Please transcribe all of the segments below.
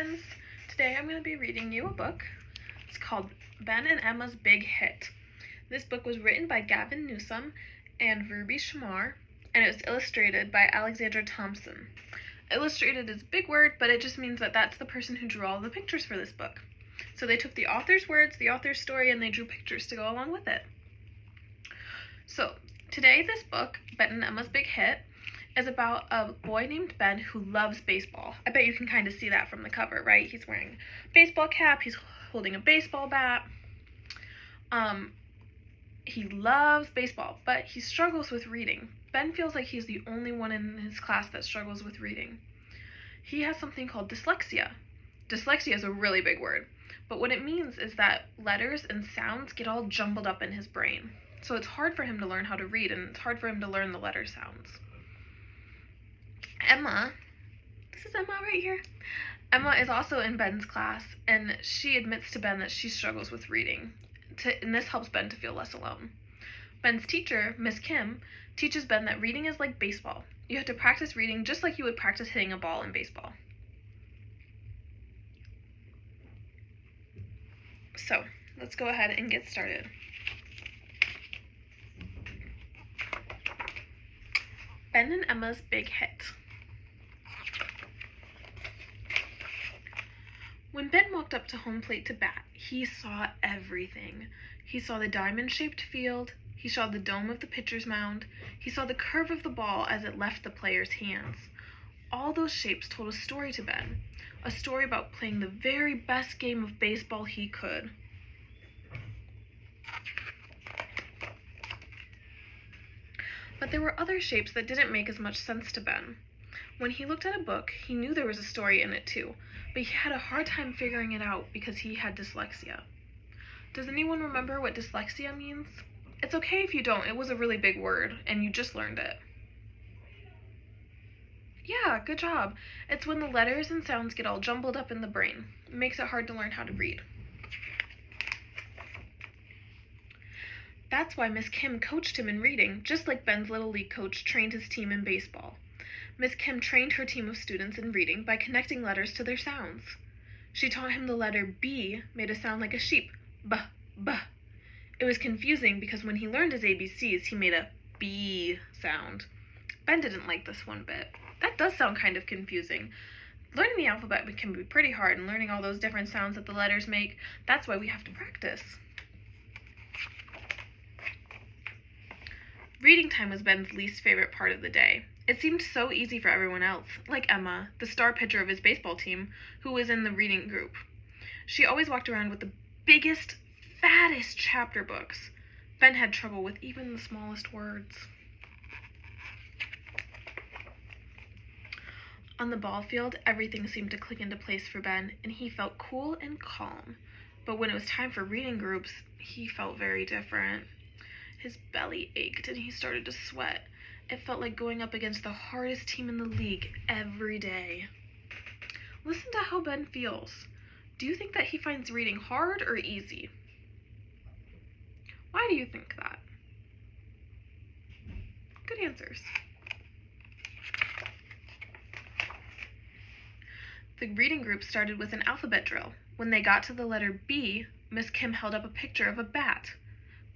friends! Today I'm going to be reading you a book. It's called Ben and Emma's Big Hit. This book was written by Gavin Newsom and Ruby Shamar, and it was illustrated by Alexandra Thompson. Illustrated is a big word, but it just means that that's the person who drew all the pictures for this book. So they took the author's words, the author's story, and they drew pictures to go along with it. So today this book, Ben and Emma's Big Hit, is about a boy named Ben who loves baseball. I bet you can kind of see that from the cover, right? He's wearing a baseball cap, he's holding a baseball bat. He loves baseball, but he struggles with reading. Ben feels like he's the only one in his class that struggles with reading. He has something called dyslexia. Dyslexia is a really big word, but what it means is that letters and sounds get all jumbled up in his brain. So it's hard for him to learn how to read, and it's hard for him to learn the letter sounds. Emma, this is Emma right here. Emma is also in Ben's class, and she admits to Ben that she struggles with reading, and this helps Ben to feel less alone. Ben's teacher, Miss Kim, teaches Ben that reading is like baseball. You have to practice reading just like you would practice hitting a ball in baseball. So, let's go ahead and get started. Ben and Emma's Big Hit. When Ben walked up to home plate to bat, he saw everything. He saw the diamond-shaped field, he saw the dome of the pitcher's mound, he saw the curve of the ball as it left the player's hands. All those shapes told a story to Ben, a story about playing the very best game of baseball he could. But there were other shapes that didn't make as much sense to Ben. When he looked at a book, he knew there was a story in it too, but he had a hard time figuring it out because he had dyslexia. Does anyone remember what dyslexia means? It's okay if you don't, it was a really big word, and you just learned it. Yeah, good job. It's when the letters and sounds get all jumbled up in the brain. It makes it hard to learn how to read. That's why Miss Kim coached him in reading, just like Ben's Little League coach trained his team in baseball. Miss Kim trained her team of students in reading by connecting letters to their sounds. She taught him the letter B made a sound like a sheep, B, B. It was confusing because when he learned his ABCs, he made a B sound. Ben didn't like this one bit. That does sound kind of confusing. Learning the alphabet can be pretty hard, and learning all those different sounds that the letters make, that's why we have to practice. Reading time was Ben's least favorite part of the day. It seemed so easy for everyone else, like Emma, the star pitcher of his baseball team, who was in the reading group. She always walked around with the biggest, fattest chapter books. Ben had trouble with even the smallest words. On the ball field, everything seemed to click into place for Ben, and he felt cool and calm. But when it was time for reading groups, he felt very different. His belly ached and he started to sweat. It felt like going up against the hardest team in the league every day. Listen to how Ben feels. Do you think that he finds reading hard or easy? Why do you think that? Good answers. The reading group started with an alphabet drill. When they got to the letter B, Miss Kim held up a picture of a bat.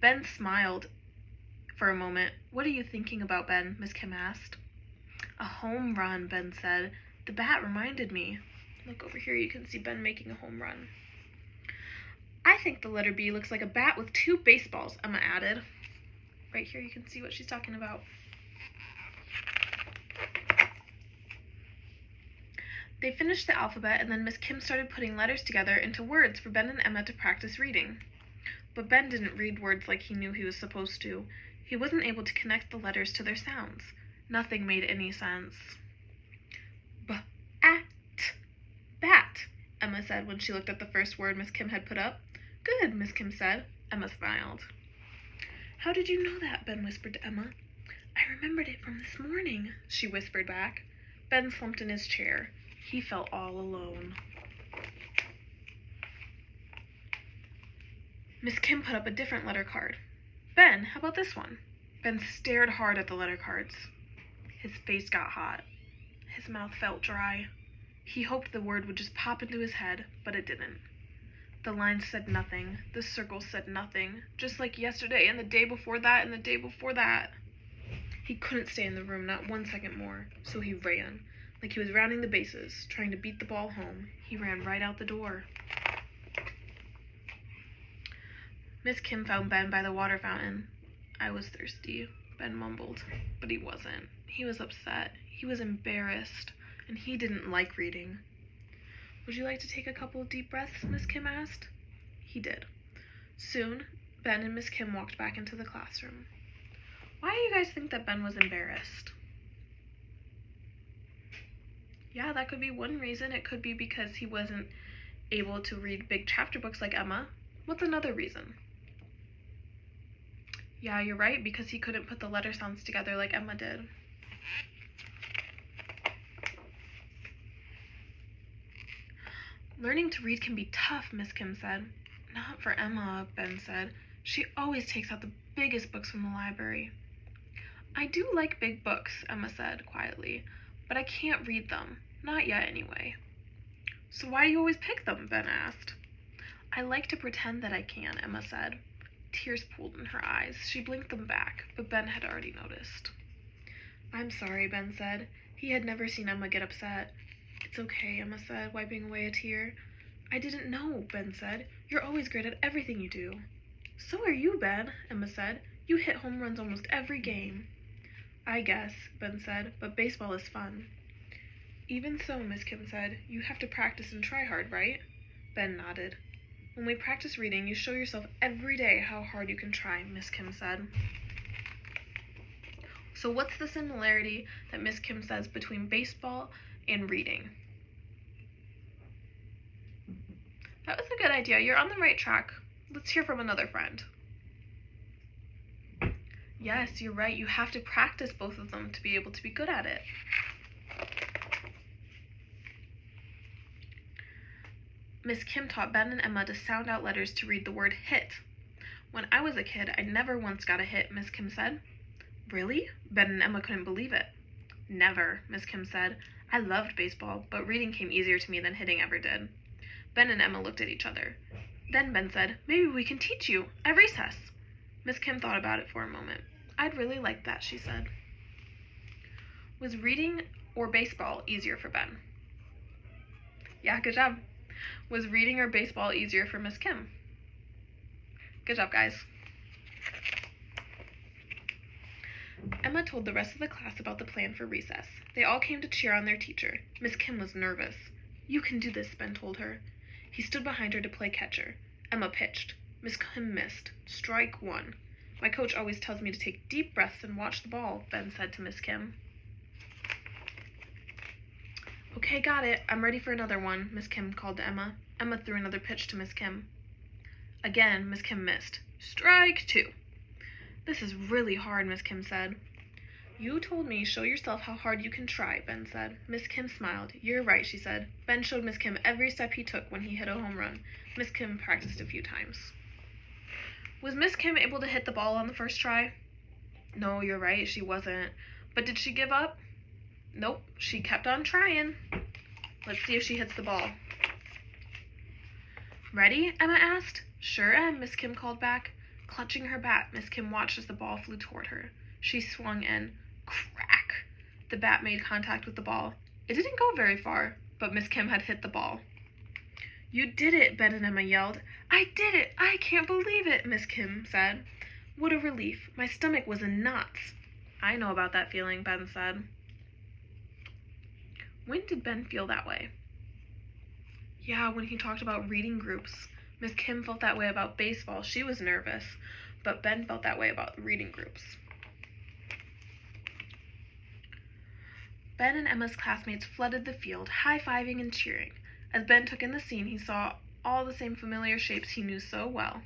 Ben smiled for a moment. What are you thinking about, Ben? Miss Kim asked. A home run, Ben said. The bat reminded me. Look over here, you can see Ben making a home run. I think the letter B looks like a bat with two baseballs, Emma added. Right here you can see what she's talking about. They finished the alphabet, and then Miss Kim started putting letters together into words for Ben and Emma to practice reading. But Ben didn't read words like he knew he was supposed to. He wasn't able to connect the letters to their sounds. Nothing made any sense. B-at, bat, Emma said when she looked at the first word Miss Kim had put up. Good, Miss Kim said. Emma smiled. How did you know that? Ben whispered to Emma. I remembered it from this morning, she whispered back. Ben slumped in his chair. He felt all alone. Miss Kim put up a different letter card. Ben, how about this one? Ben stared hard at the letter cards. His face got hot. His mouth felt dry. He hoped the word would just pop into his head, but it didn't. The lines said nothing. The circles said nothing. Just like yesterday and the day before that and the day before that. He couldn't stay in the room not 1 second more, so he ran. Like he was rounding the bases, trying to beat the ball home. He ran right out the door. Miss Kim found Ben by the water fountain. I was thirsty, Ben mumbled, but he wasn't. He was upset. He was embarrassed, and he didn't like reading. Would you like to take a couple of deep breaths? Miss Kim asked. He did. Soon, Ben and Miss Kim walked back into the classroom. Why do you guys think that Ben was embarrassed? Yeah, that could be one reason. It could be because he wasn't able to read big chapter books like Emma. What's another reason? Yeah, you're right, because he couldn't put the letter sounds together like Emma did. Learning to read can be tough, Miss Kim said. Not for Emma, Ben said. She always takes out the biggest books from the library. I do like big books, Emma said quietly, but I can't read them. Not yet, anyway. So why do you always pick them? Ben asked. I like to pretend that I can, Emma said. Tears pooled in her eyes. She blinked them back, but Ben had already noticed. I'm sorry, Ben said. He had never seen Emma get upset. It's okay, Emma said, wiping away a tear. I didn't know, Ben said. You're always great at everything you do. So are you, Ben, Emma said. You hit home runs almost every game. I guess, Ben said, but baseball is fun. Even so, Miss Kim said, you have to practice and try hard, right? Ben nodded. When we practice reading, you show yourself every day how hard you can try, Miss Kim said. So what's the similarity that Miss Kim says between baseball and reading? That was a good idea. You're on the right track. Let's hear from another friend. Yes, you're right. You have to practice both of them to be able to be good at it. Miss Kim taught Ben and Emma to sound out letters to read the word hit. When I was a kid, I never once got a hit, Miss Kim said. Really? Ben and Emma couldn't believe it. Never, Miss Kim said. I loved baseball, but reading came easier to me than hitting ever did. Ben and Emma looked at each other. Then Ben said, maybe we can teach you at recess. Miss Kim thought about it for a moment. I'd really like that, she said. Was reading or baseball easier for Ben? Yeah, good job. Was reading or baseball easier for Miss Kim? Good job, guys. Emma told the rest of the class about the plan for recess. They all came to cheer on their teacher. Miss Kim was nervous. You can do this, Ben told her. He stood behind her to play catcher. Emma pitched. Miss Kim missed. Strike one. My coach always tells me to take deep breaths and watch the ball, Ben said to Miss Kim. Okay, got it. I'm ready for another one, Miss Kim called to Emma. Emma threw another pitch to Miss Kim. Again, Miss Kim missed. Strike two. This is really hard, Miss Kim said. You told me show yourself how hard you can try, Ben said. Miss Kim smiled. You're right, she said. Ben showed Miss Kim every step he took when he hit a home run. Miss Kim practiced a few times. Was Miss Kim able to hit the ball on the first try? No, you're right, she wasn't. But did she give up? Nope, she kept on trying. Let's see if she hits the ball. Ready? Emma asked. Sure am, Miss Kim called back. Clutching her bat, Miss Kim watched as the ball flew toward her. She swung in. Crack! The bat made contact with the ball. It didn't go very far, but Miss Kim had hit the ball. You did it, Ben and Emma yelled. I did it! I can't believe it, Miss Kim said. What a relief. My stomach was in knots. I know about that feeling, Ben said. When did Ben feel that way? Yeah, when he talked about reading groups. Miss Kim felt that way about baseball. She was nervous, but Ben felt that way about reading groups. Ben and Emma's classmates flooded the field, high-fiving and cheering. As Ben took in the scene, he saw all the same familiar shapes he knew so well.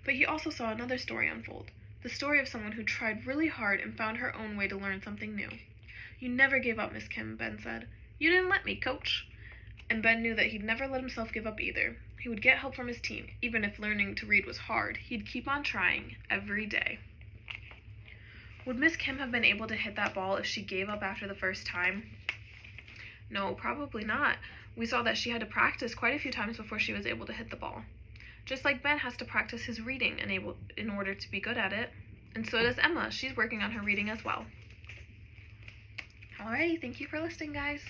But he also saw another story unfold, the story of someone who tried really hard and found her own way to learn something new. You never gave up, Miss Kim, Ben said. You didn't let me, Coach. And Ben knew that he'd never let himself give up either. He would get help from his team, even if learning to read was hard. He'd keep on trying every day. Would Miss Kim have been able to hit that ball if she gave up after the first time? No, probably not. We saw that she had to practice quite a few times before she was able to hit the ball. Just like Ben has to practice his reading in order to be good at it. And so does Emma. She's working on her reading as well. Alrighty, thank you for listening, guys.